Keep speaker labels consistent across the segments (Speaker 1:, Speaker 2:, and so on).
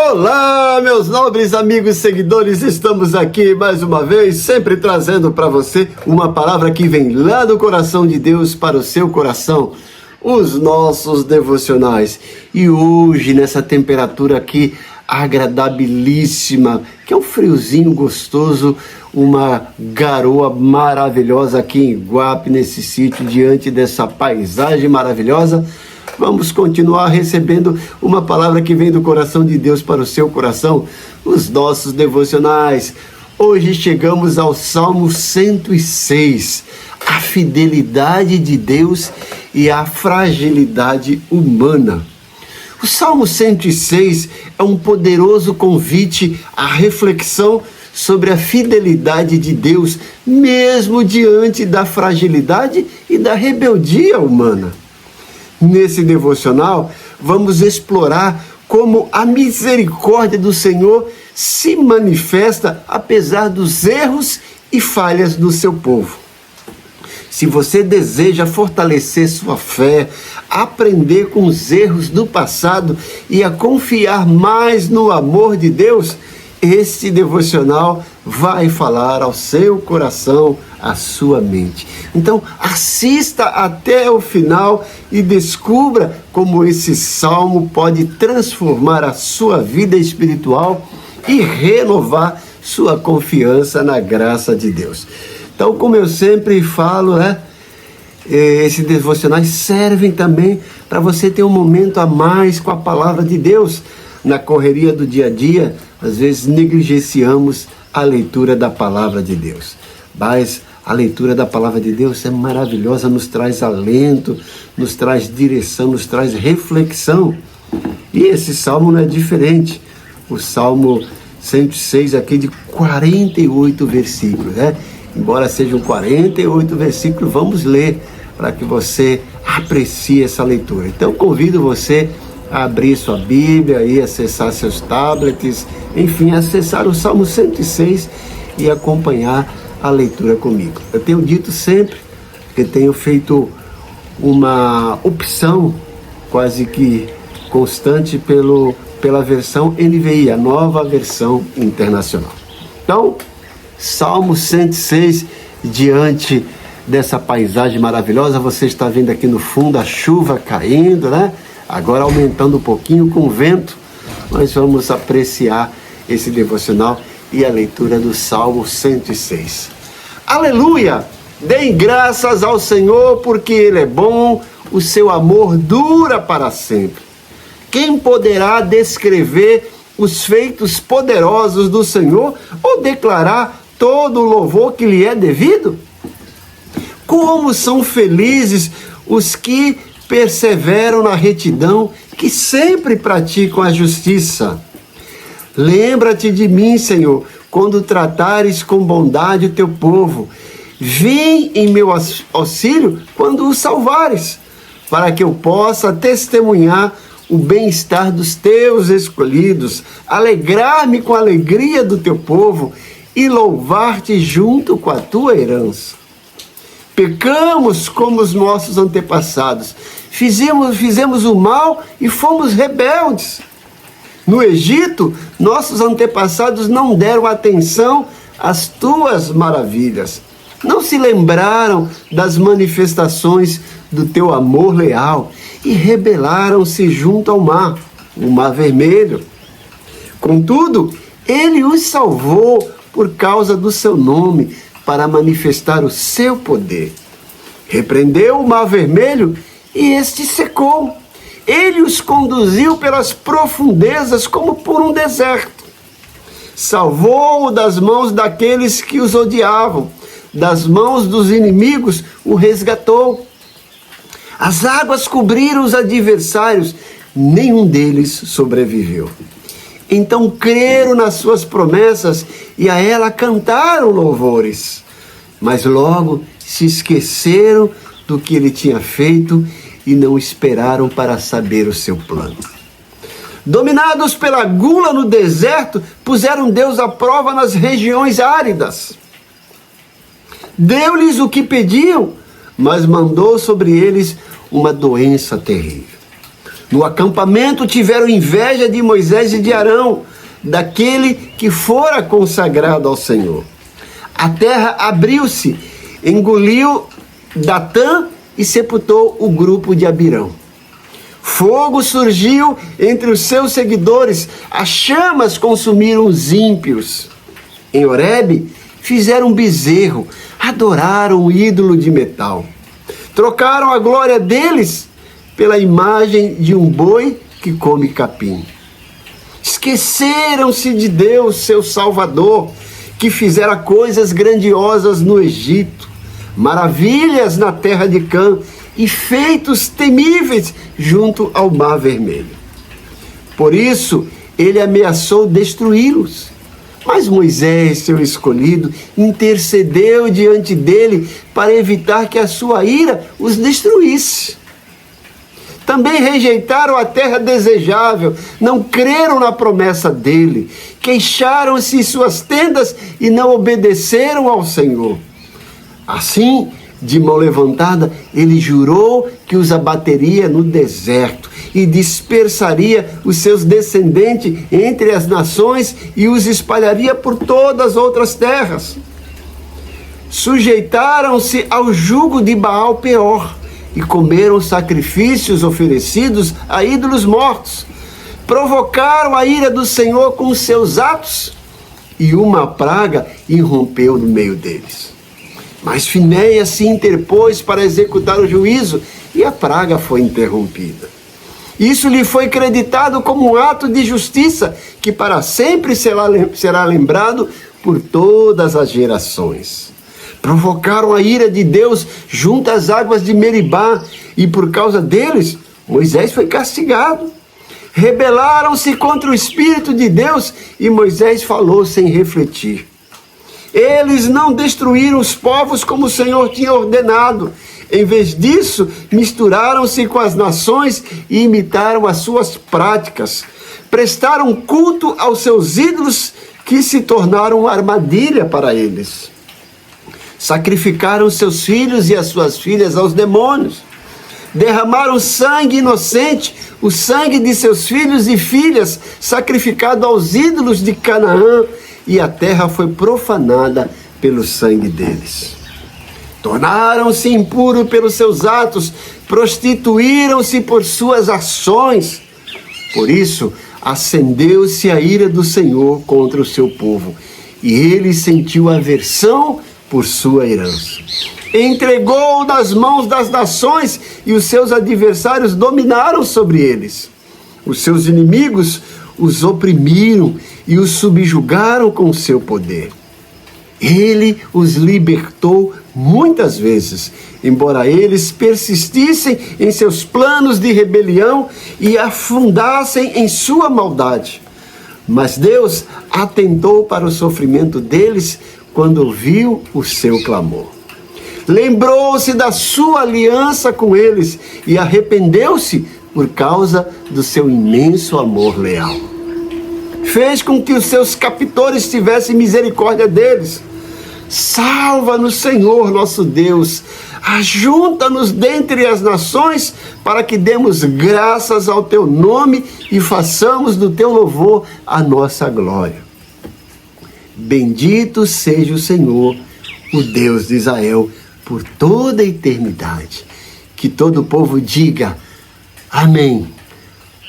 Speaker 1: Olá, meus nobres amigos e seguidores, estamos aqui mais uma vez, sempre trazendo para você uma palavra que vem lá do coração de Deus para o seu coração, os nossos devocionais. E hoje, nessa temperatura aqui agradabilíssima, que é um friozinho gostoso, uma garoa maravilhosa aqui em Iguape, nesse sítio, diante dessa paisagem maravilhosa, vamos continuar recebendo uma palavra que vem do coração de Deus para o seu coração, os nossos devocionais. Hoje chegamos ao Salmo 106, a fidelidade de Deus e a fragilidade humana. O Salmo 106 é um poderoso convite à reflexão sobre a fidelidade de Deus, mesmo diante da fragilidade e da rebeldia humana. Nesse devocional, vamos explorar como a misericórdia do Senhor se manifesta apesar dos erros e falhas do seu povo. Se você deseja fortalecer sua fé, aprender com os erros do passado e a confiar mais no amor de Deus, este devocional vai falar ao seu coração, à sua mente. Então, assista até o final e descubra como esse salmo pode transformar a sua vida espiritual e renovar sua confiança na graça de Deus. Então, como eu sempre falo, esses devocionais servem também para você ter um momento a mais com a palavra de Deus. Na correria do dia a dia, às vezes negligenciamos a leitura da palavra de Deus. Mas a leitura da palavra de Deus é maravilhosa, nos traz alento, nos traz direção, nos traz reflexão. E esse salmo não é diferente. O Salmo 106 aqui de 48 versículos, Embora sejam 48 versículos, vamos ler para que você aprecie essa leitura. Então convido você a abrir sua Bíblia e acessar seus tablets, enfim, acessar o Salmo 106 e acompanhar a leitura comigo. Eu tenho dito sempre que tenho feito uma opção quase que constante pela versão NVI, a nova versão internacional. Então, Salmo 106, diante dessa paisagem maravilhosa, você está vendo aqui no fundo a chuva caindo, Agora aumentando um pouquinho com o vento, nós vamos apreciar esse devocional e a leitura do Salmo 106. Aleluia! Deem graças ao Senhor, porque Ele é bom, o seu amor dura para sempre. Quem poderá descrever os feitos poderosos do Senhor ou declarar todo o louvor que lhe é devido? Como são felizes os que perseveram na retidão, que sempre praticam a justiça. Lembra-te de mim, Senhor, quando tratares com bondade o teu povo. Vem em meu auxílio quando o salvares, para que eu possa testemunhar o bem-estar dos teus escolhidos, alegrar-me com a alegria do teu povo e louvar-te junto com a tua herança. Pecamos como os nossos antepassados, fizemos o mal e fomos rebeldes. No Egito, nossos antepassados não deram atenção às tuas maravilhas, não se lembraram das manifestações do teu amor leal e rebelaram-se junto ao mar, o Mar Vermelho. Contudo, ele os salvou por causa do seu nome, para manifestar o seu poder. Repreendeu o Mar Vermelho e este secou. Ele os conduziu pelas profundezas como por um deserto. Salvou-o das mãos daqueles que os odiavam, das mãos dos inimigos o resgatou. As águas cobriram os adversários, nenhum deles sobreviveu. Então creram nas suas promessas e a ela cantaram louvores. Mas logo se esqueceram do que ele tinha feito e não esperaram para saber o seu plano. Dominados pela gula no deserto, puseram Deus à prova nas regiões áridas. Deu-lhes o que pediam, mas mandou sobre eles uma doença terrível. No acampamento tiveram inveja de Moisés e de Arão, daquele que fora consagrado ao Senhor. A terra abriu-se, engoliu Datã e sepultou o grupo de Abirão. Fogo surgiu entre os seus seguidores, as chamas consumiram os ímpios. Em Horebe, fizeram um bezerro, adoraram o ídolo de metal. Trocaram a glória deles pela imagem de um boi que come capim. Esqueceram-se de Deus, seu Salvador, que fizera coisas grandiosas no Egito, maravilhas na terra de Cã e feitos temíveis junto ao Mar Vermelho. Por isso, ele ameaçou destruí-los. Mas Moisés, seu escolhido, intercedeu diante dele para evitar que a sua ira os destruísse. Também rejeitaram a terra desejável, não creram na promessa dele, queixaram-se em suas tendas e não obedeceram ao Senhor. Assim, de mão levantada, ele jurou que os abateria no deserto e dispersaria os seus descendentes entre as nações e os espalharia por todas as outras terras. Sujeitaram-se ao jugo de Baal Peor e comeram sacrifícios oferecidos a ídolos mortos. Provocaram a ira do Senhor com os seus atos e uma praga irrompeu no meio deles. Mas Finéias se interpôs para executar o juízo e a praga foi interrompida. Isso lhe foi creditado como um ato de justiça que para sempre será lembrado por todas as gerações. Provocaram a ira de Deus junto às águas de Meribá e por causa deles Moisés foi castigado. Rebelaram-se contra o Espírito de Deus e Moisés falou sem refletir. Eles não destruíram os povos como o Senhor tinha ordenado. Em vez disso, misturaram-se com as nações e imitaram as suas práticas. Prestaram culto aos seus ídolos que se tornaram armadilha para eles. Sacrificaram seus filhos e as suas filhas aos demônios. Derramaram sangue inocente, o sangue de seus filhos e filhas, sacrificado aos ídolos de Canaã, e a terra foi profanada pelo sangue deles. Tornaram-se impuros pelos seus atos, prostituíram-se por suas ações. Por isso, acendeu-se a ira do Senhor contra o seu povo, e ele sentiu aversão por sua herança. Entregou-o nas mãos das nações, e os seus adversários dominaram sobre eles. Os seus inimigos os oprimiram e os subjugaram com o seu poder. Ele os libertou muitas vezes, embora eles persistissem em seus planos de rebelião e afundassem em sua maldade. Mas Deus atentou para o sofrimento deles quando ouviu o seu clamor. Lembrou-se da sua aliança com eles e arrependeu-se por causa do seu imenso amor leal. Fez com que os seus captores tivessem misericórdia deles. Salva-nos, Senhor, nosso Deus. Ajunta-nos dentre as nações para que demos graças ao teu nome e façamos do teu louvor a nossa glória. Bendito seja o Senhor, o Deus de Israel, por toda a eternidade. Que todo o povo diga amém.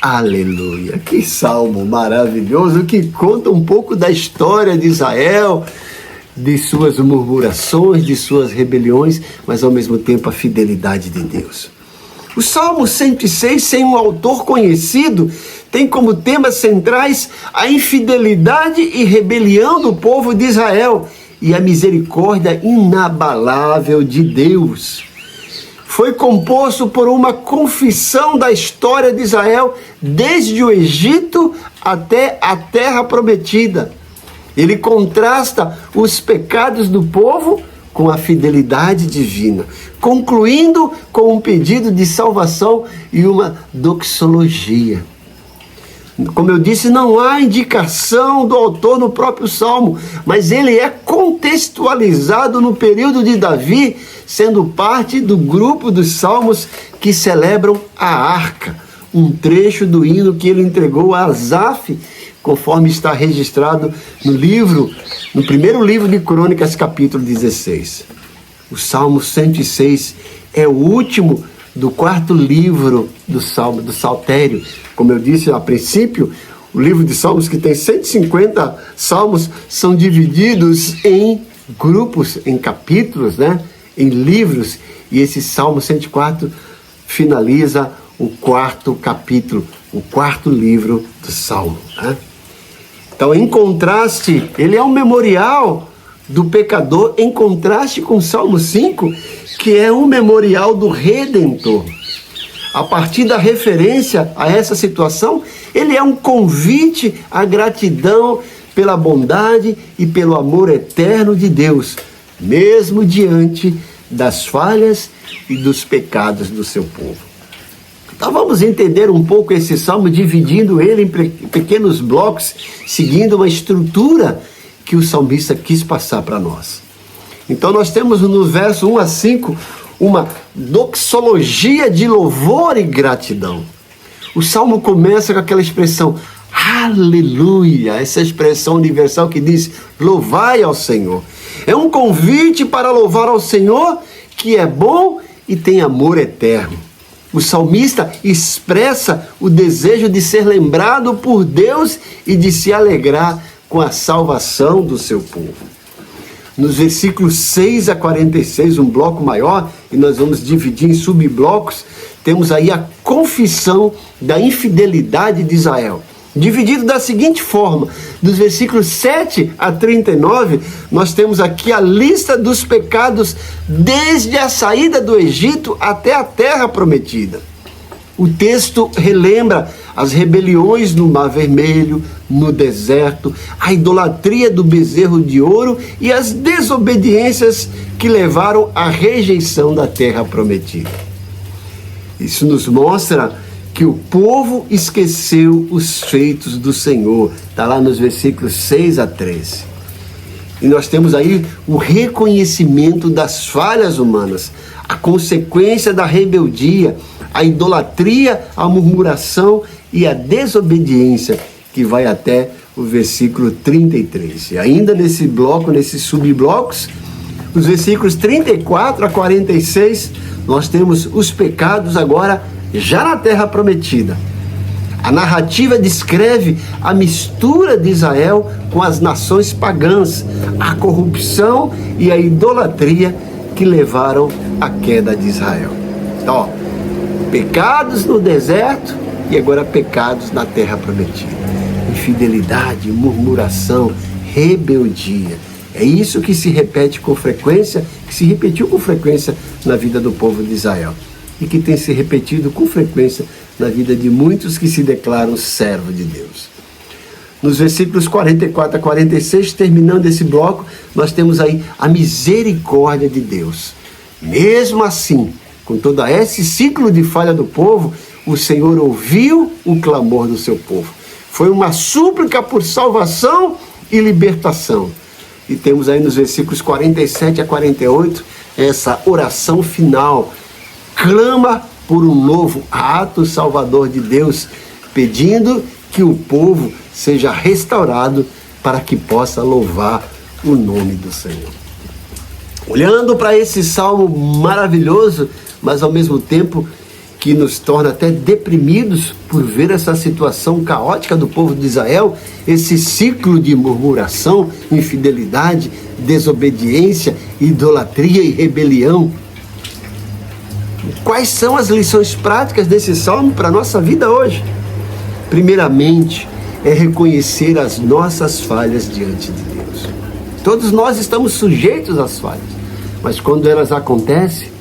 Speaker 1: Aleluia. Que salmo maravilhoso que conta um pouco da história de Israel, de suas murmurações, de suas rebeliões, mas ao mesmo tempo a fidelidade de Deus. O Salmo 106, sem um autor conhecido, tem como temas centrais a infidelidade e rebelião do povo de Israel e a misericórdia inabalável de Deus. Foi composto por uma confissão da história de Israel desde o Egito até a Terra Prometida. Ele contrasta os pecados do povo com a fidelidade divina, concluindo com um pedido de salvação e uma doxologia. Como eu disse, não há indicação do autor no próprio Salmo, mas ele é contextualizado no período de Davi, sendo parte do grupo dos salmos que celebram a arca, um trecho do hino que ele entregou a Asaf, conforme está registrado no primeiro livro de Crônicas, capítulo 16. O Salmo 106 é o último do quarto livro do Saltério. Como eu disse a princípio, o livro de Salmos, que tem 150 salmos, são divididos em grupos, em capítulos, em livros, e esse Salmo 104 finaliza o quarto capítulo, o quarto livro do Salmo. Então, em contraste, ele é um memorial do pecador, em contraste com o Salmo 5, que é um memorial do Redentor. A partir da referência a essa situação, ele é um convite à gratidão pela bondade e pelo amor eterno de Deus, mesmo diante das falhas e dos pecados do seu povo. Então vamos entender um pouco esse salmo, dividindo ele em pequenos blocos, seguindo uma estrutura que o salmista quis passar para nós. Então nós temos no verso 1 a 5 uma doxologia de louvor e gratidão. O salmo começa com aquela expressão aleluia, essa expressão universal que diz louvai ao Senhor. É um convite para louvar ao Senhor, que é bom e tem amor eterno. O salmista expressa o desejo de ser lembrado por Deus e de se alegrar com a salvação do seu povo. Nos versículos 6 a 46, um bloco maior, e nós vamos dividir em subblocos, temos aí a confissão da infidelidade de Israel. Dividido da seguinte forma: dos versículos 7 a 39, nós temos aqui a lista dos pecados desde a saída do Egito até a terra prometida. O texto relembra as rebeliões no Mar Vermelho, no deserto, a idolatria do bezerro de ouro e as desobediências que levaram à rejeição da terra prometida. Isso nos mostra que o povo esqueceu os feitos do Senhor. Está lá nos versículos 6 a 13. E nós temos aí o reconhecimento das falhas humanas, a consequência da rebeldia, a idolatria, a murmuração e a desobediência, que vai até o versículo 33. E ainda nesse bloco, nesses subblocos, os versículos 34 a 46, nós temos os pecados agora já na terra prometida. A narrativa descreve a mistura de Israel com as nações pagãs, a corrupção e a idolatria que levaram à queda de Israel. Então, pecados no deserto e agora pecados na terra prometida. Infidelidade, murmuração, rebeldia. É isso que se repete com frequência, que se repetiu com frequência na vida do povo de Israel. E que tem se repetido com frequência na vida de muitos que se declaram servo de Deus. Nos versículos 44 a 46, terminando esse bloco, nós temos aí a misericórdia de Deus. Mesmo assim, com todo esse ciclo de falha do povo, o Senhor ouviu o clamor do seu povo. Foi uma súplica por salvação e libertação. E temos aí nos versículos 47 a 48, essa oração final. Clama por um novo ato salvador de Deus, pedindo que o povo seja restaurado para que possa louvar o nome do Senhor. Olhando para esse salmo maravilhoso, mas ao mesmo tempo que nos torna até deprimidos por ver essa situação caótica do povo de Israel, esse ciclo de murmuração, infidelidade, desobediência, idolatria e rebelião. Quais são as lições práticas desse salmo para a nossa vida hoje? Primeiramente, é reconhecer as nossas falhas diante de Deus. Todos nós estamos sujeitos às falhas, mas quando elas acontecem,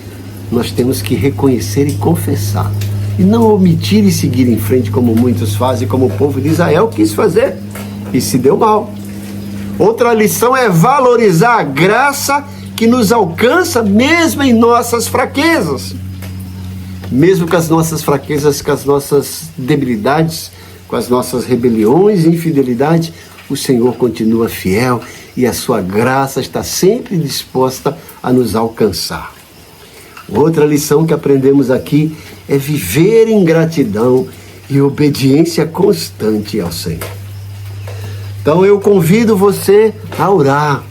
Speaker 1: nós temos que reconhecer e confessar. E não omitir e seguir em frente como muitos fazem, como o povo de Israel quis fazer e se deu mal. Outra lição é valorizar a graça que nos alcança mesmo em nossas fraquezas. Mesmo com as nossas fraquezas, com as nossas debilidades, com as nossas rebeliões e infidelidades, o Senhor continua fiel e a sua graça está sempre disposta a nos alcançar. Outra lição que aprendemos aqui é viver em gratidão e obediência constante ao Senhor. Então eu convido você a orar.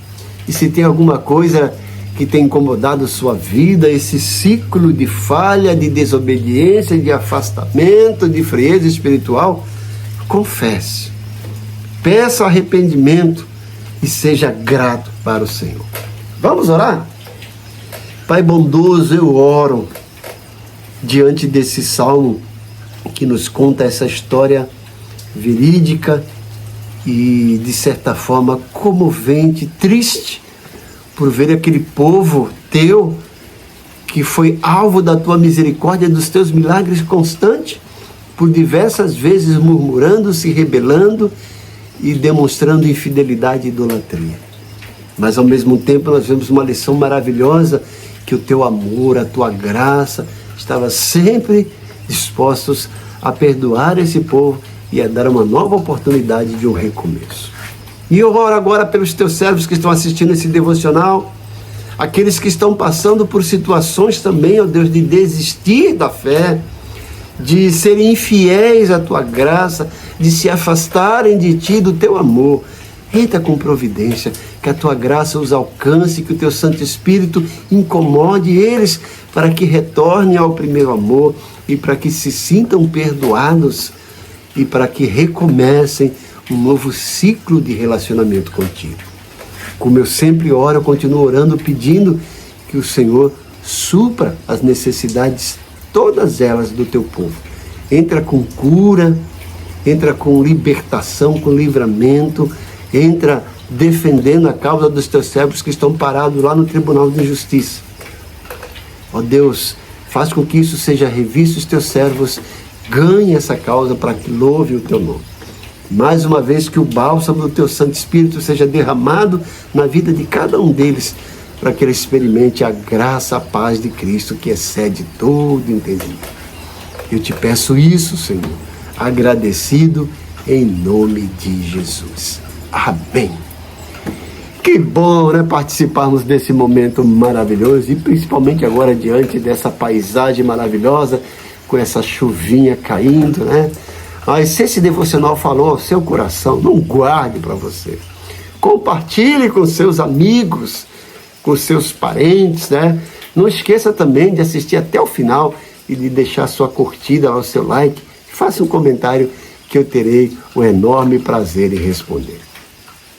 Speaker 1: E se tem alguma coisa que tem incomodado sua vida, esse ciclo de falha, de desobediência, de afastamento, de frieza espiritual, confesse. Peça arrependimento e seja grato para o Senhor. Vamos orar? Pai bondoso, eu oro diante desse salmo que nos conta essa história verídica e, de certa forma, comovente, triste, por ver aquele povo teu que foi alvo da tua misericórdia, dos teus milagres constantes, por diversas vezes murmurando, se rebelando e demonstrando infidelidade e idolatria. Mas ao mesmo tempo nós vemos uma lição maravilhosa, que o teu amor, a tua graça estava sempre dispostos a perdoar esse povo e a dar uma nova oportunidade de um recomeço. E eu oro agora pelos teus servos que estão assistindo esse devocional, aqueles que estão passando por situações também, ó Deus, de desistir da fé, de serem infiéis à tua graça, de se afastarem de ti, do teu amor. Entra com providência, que a tua graça os alcance, que o teu Santo Espírito incomode eles para que retornem ao primeiro amor e para que se sintam perdoados e para que recomecem um novo ciclo de relacionamento contigo. Como eu sempre oro, eu continuo orando, pedindo que o Senhor supra as necessidades, todas elas, do teu povo. Entra com cura, entra com libertação, com livramento, entra defendendo a causa dos teus servos que estão parados lá no Tribunal de Justiça. Ó Deus, faz com que isso seja revisto, os teus servos ganhem essa causa para que louve o teu nome. Mais uma vez, que o bálsamo do teu Santo Espírito seja derramado na vida de cada um deles, para que ele experimente a graça, a paz de Cristo, que excede todo entendimento. Eu te peço isso, Senhor, agradecido em nome de Jesus. Amém. Que bom, né, participarmos desse momento maravilhoso, e principalmente agora diante dessa paisagem maravilhosa, com essa chuvinha caindo, né? Mas se esse devocional falou ao seu coração, não guarde para você. Compartilhe com seus amigos, com seus parentes, né? Não esqueça também de assistir até o final e de deixar sua curtida, o seu like. Faça um comentário que eu terei o enorme prazer em responder.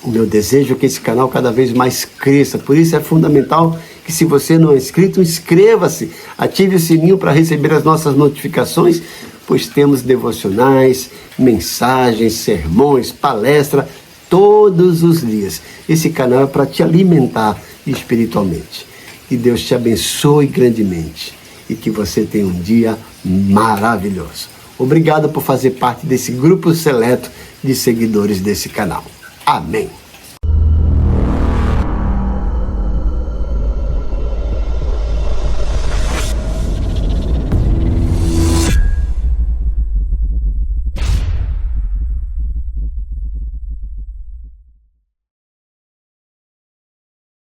Speaker 1: O meu desejo é que esse canal cada vez mais cresça, por isso é fundamental que, se você não é inscrito, inscreva-se, ative o sininho para receber as nossas notificações, pois temos devocionais, mensagens, sermões, palestra, todos os dias. Esse canal é para te alimentar espiritualmente. Que Deus te abençoe grandemente e que você tenha um dia maravilhoso. Obrigado por fazer parte desse grupo seleto de seguidores desse canal. Amém.